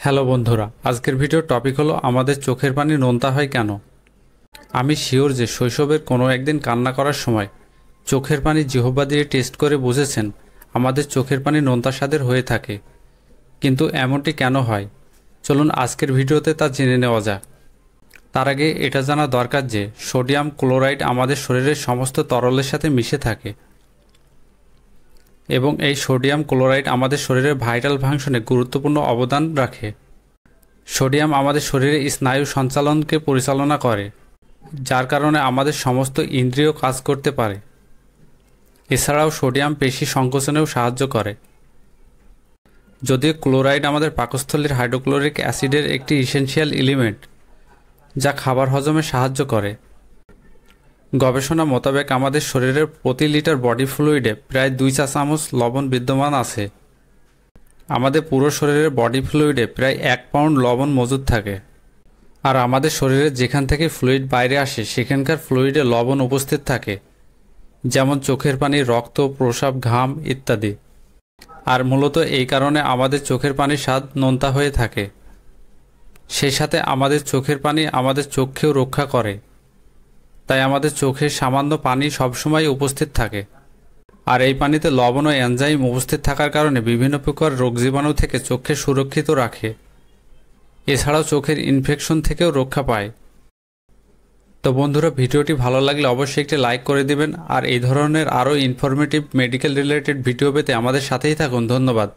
Hello বন্ধুরা, আজকের ভিডিওর টপিক হলো আমাদের চোখের পানি নোনতা হয় কেন। আমি শিওর যে শৈশবের কোনো একদিন কান্না করার সময় চোখের পানি জিহ্বা দিয়ে টেস্ট করে বুঝেছেন আমাদের চোখের পানি নোনতা স্বাদের হয়ে থাকে। কিন্তু এমনটি কেন হয়, চলুন আজকের ভিডিওতে তা জেনে নেওয়া যাক। তার আগে এটা জানা দরকার যে সোডিয়াম ক্লোরাইড আমাদের শরীরের সমস্ত তরলের সাথে মিশে থাকে এবং এই সোডিয়াম ক্লোরাইড আমাদের শরীরের ভাইটাল ফাংশনে গুরুত্বপূর্ণ অবদান রাখে। সোডিয়াম আমাদের শরীরে স্নায়ু সঞ্চালনকে পরিচালনা করে, যার কারণে আমাদের সমস্ত ইন্দ্রিয় কাজ করতে পারে। এছাড়াও সোডিয়াম পেশি সংকোচনেও সাহায্য করে। যদিও ক্লোরাইড আমাদের পাকস্থলীর হাইড্রোক্লোরিক অ্যাসিডের একটি ইসেনশিয়াল এলিমেন্ট, যা খাবার হজমে সাহায্য করে। গবেষণা মোতাবেক আমাদের শরীরের প্রতি লিটার বডি ফ্লুইডে প্রায় 2 চা চামচ লবণ বিদ্যমান আছে। আমাদের পুরো শরীরের বডি ফ্লুইডে প্রায় 1 পাউন্ড লবণ মজুদ থাকে। আর আমাদের শরীরে যেখান থেকে ফ্লুইড বাইরে আসে সেখানকার ফ্লুইডে লবণ উপস্থিত থাকে, যেমন চোখের পানি, রক্ত, প্রস্রাব, ঘাম ইত্যাদি। আর মূলত এই কারণে আমাদের চোখের পানির স্বাদ নোনতা হয়ে থাকে। সেই সাথে আমাদের চোখের পানি আমাদের চোখকেও রক্ষা করে, তাই আমাদের চোখে সামান্য পানি সবসময় উপস্থিত থাকে। আর এই পানিতে লবণ ও এনজাইম উপস্থিত থাকার কারণে বিভিন্ন প্রকার রোগজীবাণু থেকে চোখকে সুরক্ষিত রাখে। এছাড়াও চোখের ইনফেকশন থেকেও রক্ষা পায়। তো বন্ধুরা, ভিডিওটি ভালো লাগলে অবশ্যই একটি লাইক করে দিবেন। আর এই ধরনের আরও ইনফরমেটিভ মেডিকেল রিলেটেড ভিডিও পেতে আমাদের সাথেই থাকুন। ধন্যবাদ।